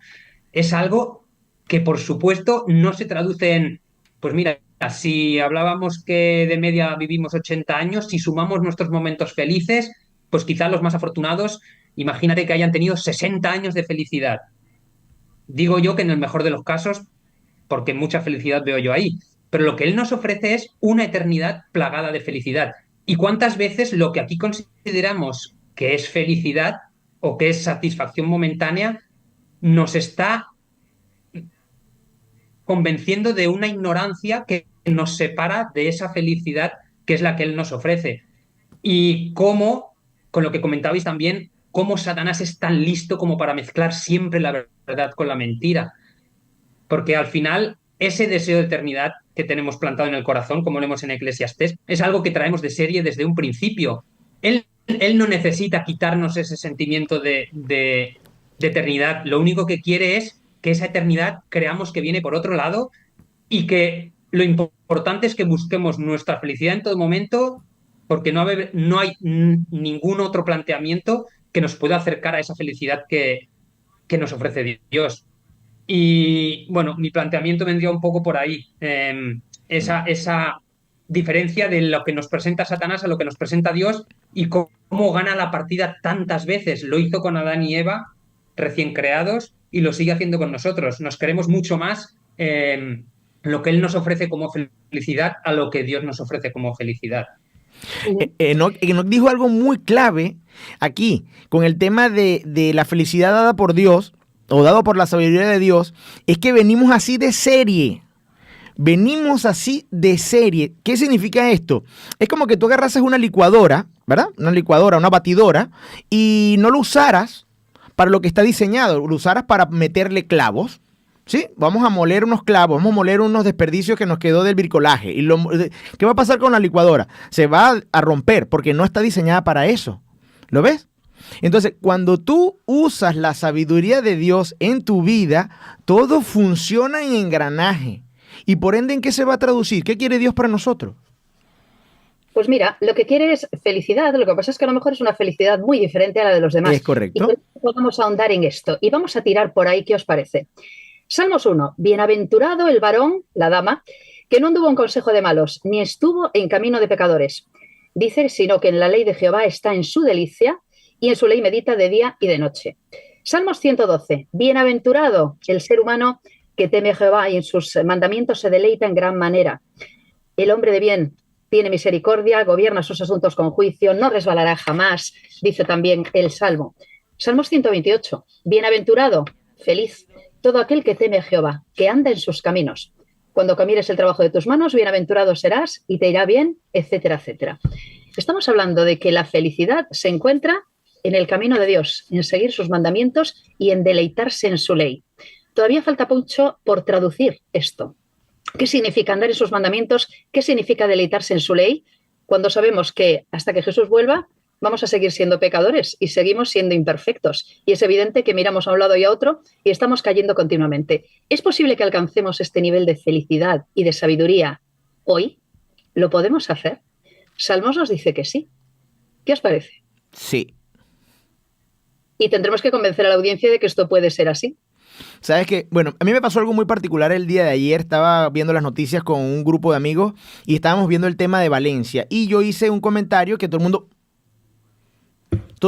es algo que, por supuesto, no se traduce en, pues mira, si hablábamos que de media vivimos 80 años, si sumamos nuestros momentos felices, pues quizá los más afortunados, imagínate que hayan tenido 60 años de felicidad. Digo yo que en el mejor de los casos, porque mucha felicidad veo yo ahí, pero lo que Él nos ofrece es una eternidad plagada de felicidad. ¿Y cuántas veces lo que aquí consideramos que es felicidad o que es satisfacción momentánea nos está convenciendo de una ignorancia que nos separa de esa felicidad que es la que Él nos ofrece? Y cómo, con lo que comentabais también, cómo Satanás es tan listo como para mezclar siempre la verdad con la mentira. Porque al final, ese deseo de eternidad que tenemos plantado en el corazón, como leemos en Eclesiastés, es algo que traemos de serie desde un principio. Él no necesita quitarnos ese sentimiento de eternidad. Lo único que quiere es que esa eternidad creamos que viene por otro lado y que lo importante es que busquemos nuestra felicidad en todo momento, porque no hay ningún otro planteamiento que nos pueda acercar a esa felicidad que nos ofrece Dios. Y bueno, mi planteamiento vendría un poco por ahí, esa diferencia de lo que nos presenta Satanás a lo que nos presenta Dios y cómo gana la partida tantas veces. Lo hizo con Adán y Eva recién creados y lo sigue haciendo con nosotros. Nos queremos mucho más lo que Él nos ofrece como felicidad a lo que Dios nos ofrece como felicidad. Enoch dijo algo muy clave aquí, con el tema de la felicidad dada por Dios, o dado por la sabiduría de Dios, es que venimos así de serie. Venimos así de serie. ¿Qué significa esto? Es como que tú agarrases una licuadora, ¿verdad? Una licuadora, una batidora, y no lo usaras para lo que está diseñado, lo usaras para meterle clavos, ¿sí? Vamos a moler unos clavos, vamos a moler unos desperdicios que nos quedó del bricolaje. ¿Qué va a pasar con la licuadora? Se va a romper porque no está diseñada para eso. ¿Lo ves? Entonces, cuando tú usas la sabiduría de Dios en tu vida, todo funciona en engranaje. Y por ende, ¿en qué se va a traducir? ¿Qué quiere Dios para nosotros? Pues mira, lo que quiere es felicidad. Lo que pasa es que a lo mejor es una felicidad muy diferente a la de los demás. Es correcto. Y podemos ahondar en esto. Y vamos a tirar por ahí, ¿qué os parece? Salmos 1. Bienaventurado el varón, la dama, que no anduvo en consejo de malos, ni estuvo en camino de pecadores. Dice, sino que en la ley de Jehová está en su delicia, y en su ley medita de día y de noche. Salmos 112. Bienaventurado el ser humano que teme a Jehová y en sus mandamientos se deleita en gran manera. El hombre de bien tiene misericordia, gobierna sus asuntos con juicio, no resbalará jamás, dice también el Salmo. Salmos 128. Bienaventurado, feliz, todo aquel que teme a Jehová, que anda en sus caminos. Cuando camines el trabajo de tus manos, bienaventurado serás y te irá bien, etcétera, etcétera. Estamos hablando de que la felicidad se encuentra en el camino de Dios, en seguir sus mandamientos y en deleitarse en su ley. Todavía falta mucho por traducir esto. ¿Qué significa andar en sus mandamientos? ¿Qué significa deleitarse en su ley? Cuando sabemos que hasta que Jesús vuelva vamos a seguir siendo pecadores y seguimos siendo imperfectos. Y es evidente que miramos a un lado y a otro y estamos cayendo continuamente. ¿Es posible que alcancemos este nivel de felicidad y de sabiduría hoy? ¿Lo podemos hacer? Salmos nos dice que sí. ¿Qué os parece? Sí. Y tendremos que convencer a la audiencia de que esto puede ser así. Sabes que, bueno, a mí me pasó algo muy particular el día de ayer. Estaba viendo las noticias con un grupo de amigos y estábamos viendo el tema de Valencia. Y yo hice un comentario que todo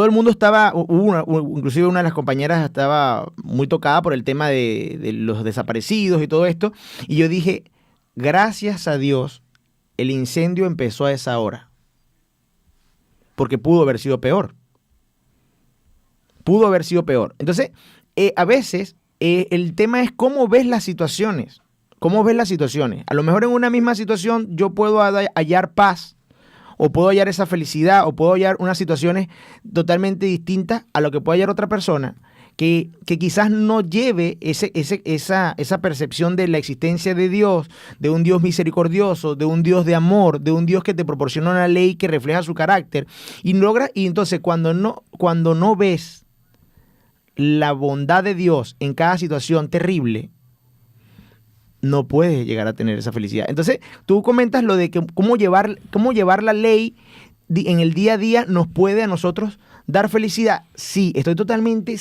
el mundo estaba, inclusive una de las compañeras estaba muy tocada por el tema de los desaparecidos y todo esto. Y yo dije, gracias a Dios, el incendio empezó a esa hora. Porque pudo haber sido peor. Pudo haber sido peor. Entonces, a veces el tema es cómo ves las situaciones. ¿Cómo ves las situaciones? A lo mejor en una misma situación yo puedo hallar paz, o puedo hallar esa felicidad, o puedo hallar unas situaciones totalmente distintas a lo que puede hallar otra persona que quizás no lleve esa percepción de la existencia de Dios, de un Dios misericordioso, de un Dios de amor, de un Dios que te proporciona una ley que refleja su carácter. Y entonces cuando no ves la bondad de Dios en cada situación terrible, no puedes llegar a tener esa felicidad. Entonces, tú comentas lo de que cómo llevar la ley en el día a día nos puede a nosotros dar felicidad. Sí, estoy totalmente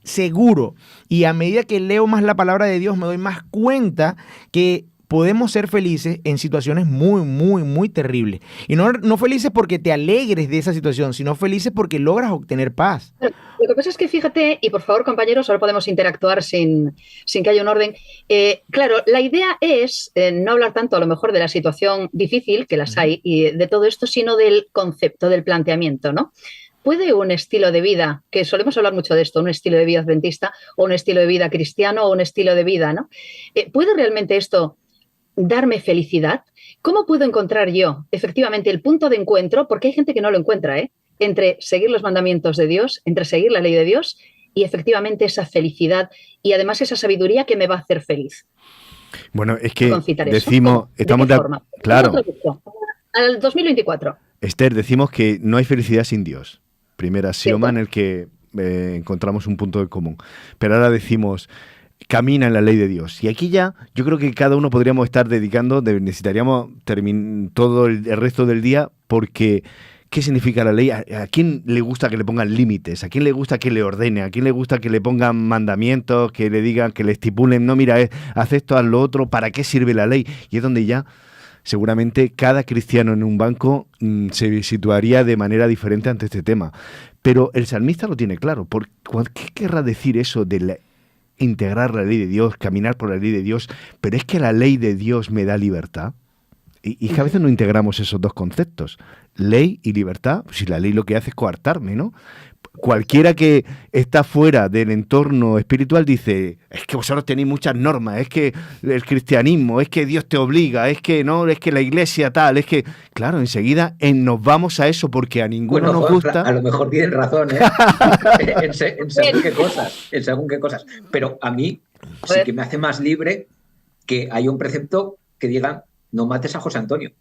seguro. Y a medida que leo más la palabra de Dios, me doy más cuenta que podemos ser felices en situaciones muy, muy, muy terribles. Y no felices porque te alegres de esa situación, sino felices porque logras obtener paz. Lo que pasa es que fíjate, y por favor, compañeros, ahora podemos interactuar sin que haya un orden. Claro, la idea es no hablar tanto a lo mejor de la situación difícil, que las hay, y de todo esto, sino del concepto, del planteamiento, ¿no? ¿Puede un estilo de vida, que solemos hablar mucho de esto, un estilo de vida adventista, o un estilo de vida cristiano, o un estilo de vida, ¿no? ¿Puede realmente esto darme felicidad? ¿Cómo puedo encontrar yo efectivamente el punto de encuentro? Porque hay gente que no lo encuentra, entre seguir los mandamientos de Dios, entre seguir la ley de Dios y efectivamente esa felicidad y además esa sabiduría que me va a hacer feliz. Bueno, es que decimos, estamos ¿de qué forma? Claro. Al 2024. Esther, decimos que no hay felicidad sin Dios. Primer axioma en el que encontramos un punto de común. Pero ahora decimos, camina en la ley de Dios. Y aquí ya, yo creo que cada uno podríamos estar necesitaríamos todo el resto del día, porque ¿qué significa la ley? ¿A quién le gusta que le pongan límites? ¿A quién le gusta que le ordene? ¿A quién le gusta que le pongan mandamientos, que le digan, que le estipulen, no, mira, haz esto, haz lo otro? ¿Para qué sirve la ley? Y es donde ya seguramente cada cristiano en un banco se situaría de manera diferente ante este tema. Pero el salmista lo tiene claro. ¿Qué querrá decir eso de integrar la ley de Dios, caminar por la ley de Dios? Pero es que la ley de Dios me da libertad. Y que a veces no integramos esos dos conceptos, ley y libertad. Si la ley lo que hace es coartarme, ¿no? Cualquiera que está fuera del entorno espiritual dice, es que vosotros tenéis muchas normas, es que el cristianismo, es que Dios te obliga, es que no, es que la iglesia tal, es que... Claro, enseguida nos vamos a eso porque a ninguno nos gusta. A lo mejor tienen razón, en según qué cosas. Pero a mí sí que me hace más libre que haya un precepto que diga, no mates a José Antonio.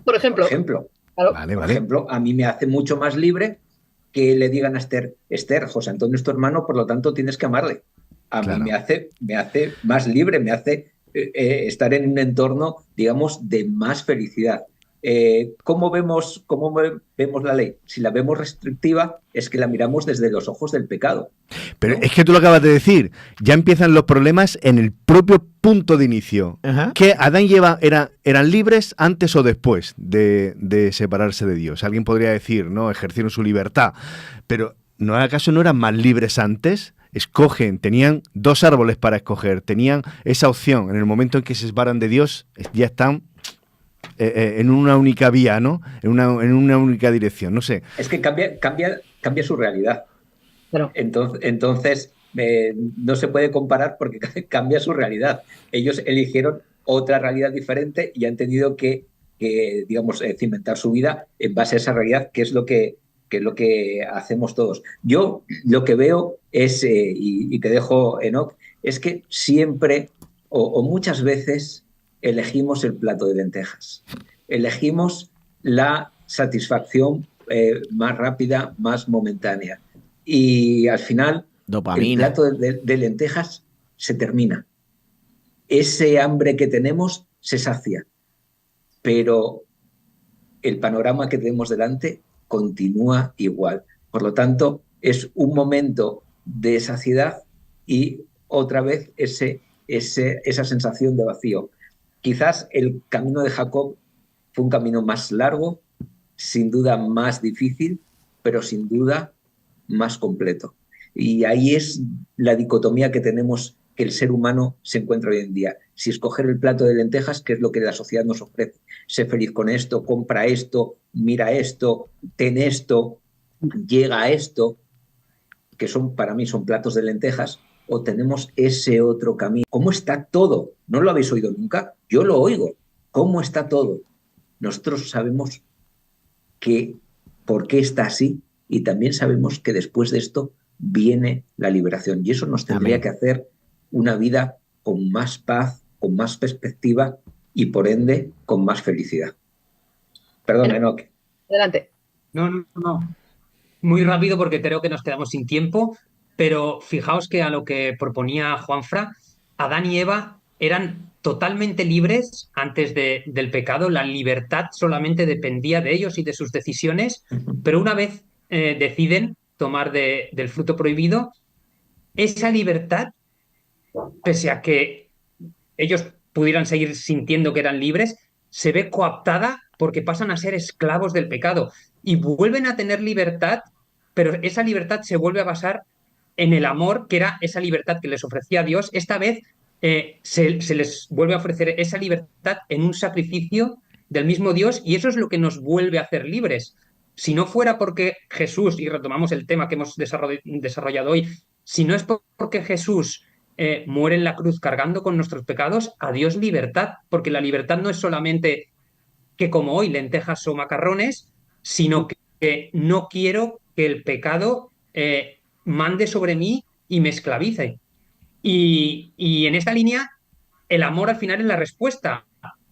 Por ejemplo. Claro. Por ejemplo, a mí me hace mucho más libre que le digan a Esther, José Antonio es tu hermano, por lo tanto tienes que amarle. A mí me hace más libre, me hace estar en un entorno, digamos, de más felicidad. ¿Cómo vemos la ley? Si la vemos restrictiva, es que la miramos desde los ojos del pecado. Pero es que tú lo acabas de decir, ya empiezan los problemas en el propio punto de inicio. ¿Que Adán y Eva eran libres antes o después de separarse de Dios? Alguien podría decir, no, ejercieron su libertad, pero ¿no acaso no eran más libres antes? Tenían 2 árboles para escoger, tenían esa opción. En el momento en que se separan de Dios, ya están en una única vía, ¿no? En una única dirección, no sé. Es que cambia su realidad. Pero... Entonces no se puede comparar porque cambia su realidad. Ellos eligieron otra realidad diferente y han tenido que digamos, cimentar su vida en base a esa realidad, que es lo que hacemos todos. Yo lo que veo es, y te dejo, Enoch, es que siempre o muchas veces elegimos el plato de lentejas. Elegimos la satisfacción más rápida, más momentánea. Y al final, dopamina. El plato de lentejas se termina. Ese hambre que tenemos se sacia. Pero el panorama que tenemos delante continúa igual. Por lo tanto, es un momento de saciedad y otra vez esa sensación de vacío. Quizás el camino de Jacob fue un camino más largo, sin duda más difícil, pero sin duda más completo. Y ahí es la dicotomía que tenemos, que el ser humano se encuentra hoy en día. Si escoger el plato de lentejas, que es lo que la sociedad nos ofrece, sé feliz con esto, compra esto, mira esto, ten esto, llega a esto, que para mí son platos de lentejas, o tenemos ese otro camino. ¿Cómo está todo? ¿No lo habéis oído nunca? Yo lo oigo. ¿Cómo está todo? Nosotros sabemos por qué está así y también sabemos que después de esto viene la liberación. Y eso nos tendría que hacer una vida con más paz, con más perspectiva y por ende con más felicidad. Perdón, Enoch. Adelante. No. Muy rápido porque creo que nos quedamos sin tiempo. pero fijaos que a lo que proponía Juanfra, Adán y Eva eran totalmente libres antes del pecado, la libertad solamente dependía de ellos y de sus decisiones, pero una vez deciden tomar del fruto prohibido, esa libertad, pese a que ellos pudieran seguir sintiendo que eran libres, se ve coaptada porque pasan a ser esclavos del pecado y vuelven a tener libertad, pero esa libertad se vuelve a basar en el amor, que era esa libertad que les ofrecía Dios. Esta vez se les vuelve a ofrecer esa libertad en un sacrificio del mismo Dios, y eso es lo que nos vuelve a hacer libres. Si no fuera porque Jesús, y retomamos el tema que hemos desarrollado hoy, si no es porque Jesús muere en la cruz cargando con nuestros pecados, adiós libertad, porque la libertad no es solamente que como hoy lentejas o macarrones, sino que no quiero que el pecado mande sobre mí y me esclavice. Y en esta línea, el amor al final es la respuesta.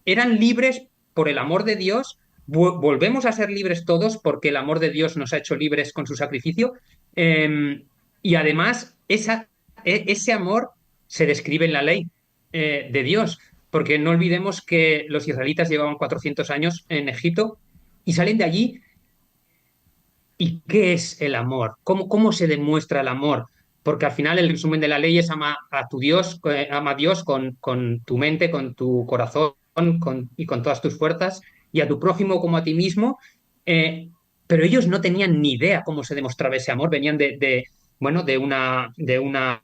Eran libres por el amor de Dios, volvemos a ser libres todos porque el amor de Dios nos ha hecho libres con su sacrificio, y además ese amor se describe en la ley de Dios, porque no olvidemos que los israelitas llevaban 400 años en Egipto y salen de allí. ¿Y qué es el amor? ¿Cómo se demuestra el amor? Porque al final el resumen de la ley es ama a tu Dios, ama a Dios con tu mente, con tu corazón y con todas tus fuerzas, y a tu prójimo como a ti mismo. Pero ellos no tenían ni idea cómo se demostraba ese amor. Venían de una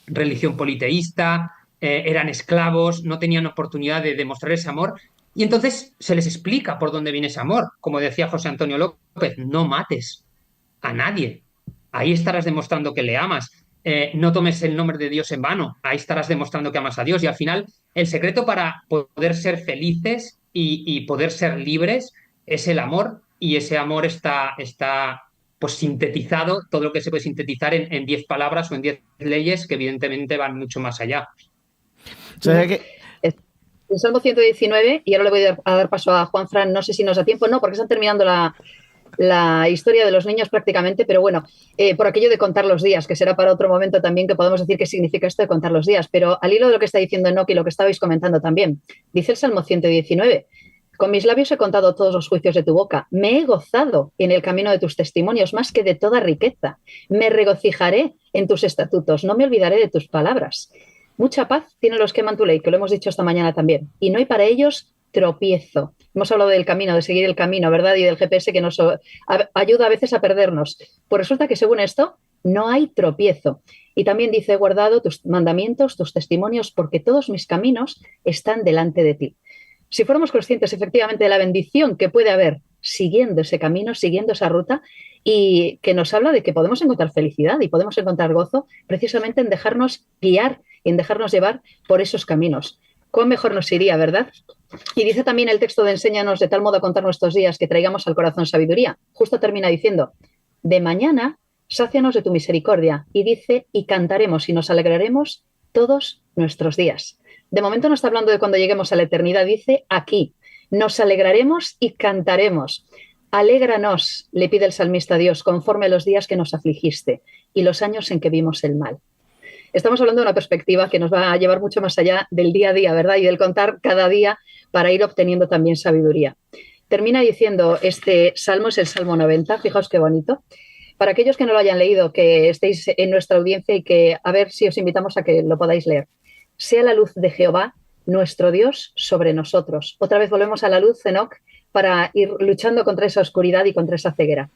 religión politeísta, eran esclavos, no tenían oportunidad de demostrar ese amor. Y entonces se les explica por dónde viene ese amor. Como decía José Antonio López, no mates a nadie. Ahí estarás demostrando que le amas. No tomes el nombre de Dios en vano. Ahí estarás demostrando que amas a Dios. Y al final, el secreto para poder ser felices y poder ser libres es el amor. Y ese amor está pues sintetizado, todo lo que se puede sintetizar en 10 palabras o en 10 leyes que evidentemente van mucho más allá. O sea, que el Salmo 119, y ahora le voy a dar paso a Juanfran, no sé si nos da tiempo, no, porque están terminando la historia de los niños prácticamente, pero bueno, por aquello de contar los días, que será para otro momento también que podamos decir qué significa esto de contar los días, pero al hilo de lo que está diciendo Enoch y lo que estabais comentando también, dice el Salmo 119, con mis labios he contado todos los juicios de tu boca, me he gozado en el camino de tus testimonios más que de toda riqueza, me regocijaré en tus estatutos, no me olvidaré de tus palabras. Mucha paz tienen los que aman tu ley, que lo hemos dicho esta mañana también, y no hay para ellos tropiezo. Hemos hablado del camino, de seguir el camino, ¿verdad? Y del GPS que nos ayuda a veces a perdernos. Pues resulta que según esto, no hay tropiezo. Y también dice, he guardado tus mandamientos, tus testimonios, porque todos mis caminos están delante de ti. Si fuéramos conscientes efectivamente de la bendición que puede haber siguiendo ese camino, siguiendo esa ruta, y que nos habla de que podemos encontrar felicidad y podemos encontrar gozo precisamente en dejarnos guiar y en dejarnos llevar por esos caminos. ¿Cuán mejor nos iría, verdad? Y dice también el texto de Enséñanos de tal modo a contar nuestros días que traigamos al corazón sabiduría. Justo termina diciendo, de mañana sácianos de tu misericordia. Y dice, y cantaremos y nos alegraremos todos nuestros días. De momento no está hablando de cuando lleguemos a la eternidad, dice aquí, nos alegraremos y cantaremos. Alégranos, le pide el salmista a Dios, conforme a los días que nos afligiste y los años en que vimos el mal. Estamos hablando de una perspectiva que nos va a llevar mucho más allá del día a día, ¿verdad? Y del contar cada día para ir obteniendo también sabiduría. Termina diciendo, este salmo es el Salmo 90, fijaos qué bonito. Para aquellos que no lo hayan leído, que estéis en nuestra audiencia y que a ver si os invitamos a que lo podáis leer. Sea la luz de Jehová, nuestro Dios, sobre nosotros. Otra vez volvemos a la luz, Enoch, para ir luchando contra esa oscuridad y contra esa ceguera.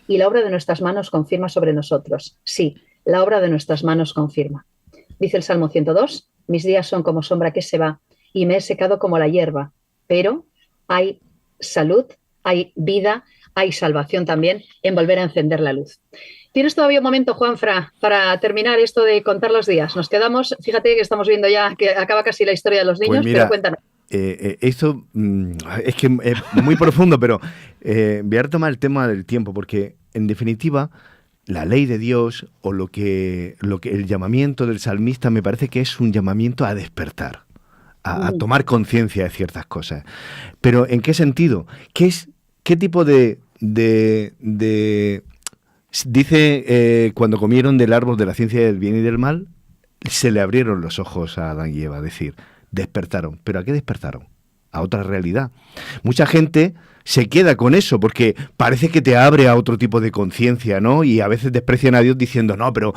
Y la obra de nuestras manos confirma sobre nosotros. Sí, la obra de nuestras manos confirma. Dice el Salmo 102, mis días son como sombra que se va y me he secado como la hierba, pero hay salud, hay vida, hay salvación también en volver a encender la luz. ¿Tienes todavía un momento, Juanfra, para terminar esto de contar los días? Nos quedamos, fíjate que estamos viendo ya que acaba casi la historia de los niños, pues mira, pero cuéntanos. Esto es que es muy profundo, pero voy a retomar el tema del tiempo, porque en definitiva la ley de Dios o lo que el llamamiento del salmista me parece que es un llamamiento a despertar, a tomar conciencia de ciertas cosas. Pero ¿en qué sentido? ¿Qué tipo de Dice, cuando comieron del árbol de la ciencia del bien y del mal, se le abrieron los ojos a Adán y Eva, es decir, despertaron. ¿Pero a qué despertaron? A otra realidad. Mucha gente se queda con eso porque parece que te abre a otro tipo de conciencia, ¿no? Y a veces desprecian a Dios diciendo, no, pero...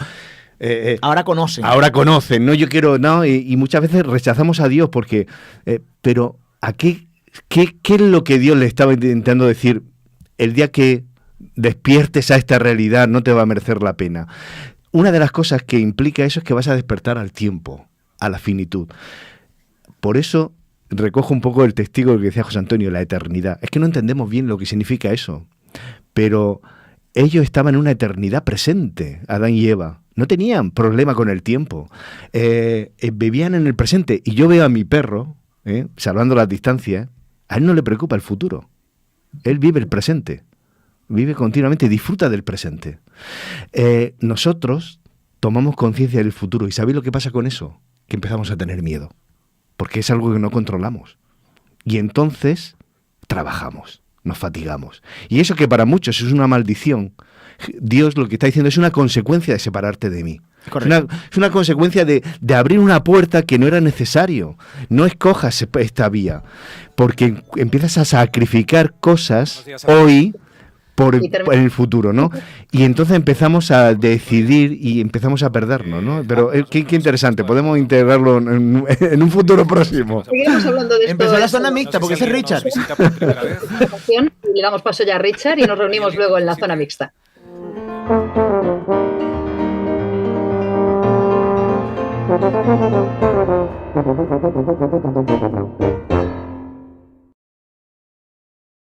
ahora conocen. Ahora conocen, ¿no? Yo quiero, ¿no? Y muchas veces rechazamos a Dios porque... pero, ¿a qué es lo que Dios le estaba intentando decir? El día que despiertes a esta realidad no te va a merecer la pena. Una de las cosas que implica eso es que vas a despertar al tiempo, a la finitud. Por eso recojo un poco el testigo que decía José Antonio, la eternidad. Es que no entendemos bien lo que significa eso, pero ellos estaban en una eternidad presente, Adán y Eva. No tenían problema con el tiempo. Vivían en el presente. Y yo veo a mi perro, salvando las distancias, a él no le preocupa el futuro. Él vive el presente. Vive continuamente, disfruta del presente. Nosotros tomamos conciencia del futuro. ¿Y sabéis lo que pasa con eso? Que empezamos a tener miedo. Porque es algo que no controlamos. Y entonces trabajamos, nos fatigamos. Y eso que para muchos es una maldición, Dios lo que está diciendo es una consecuencia de separarte de mí. Es una consecuencia de abrir una puerta que no era necesario. No escojas esta vía, porque empiezas a sacrificar cosas hoy por el futuro, ¿no? Y entonces empezamos a decidir y empezamos a perdernos, ¿no? Pero qué interesante, podemos integrarlo en un futuro próximo. Seguiremos hablando de esto. Empezó la zona mixta, porque ese es Richard. Y le damos paso ya a Richard y nos reunimos luego en la zona mixta.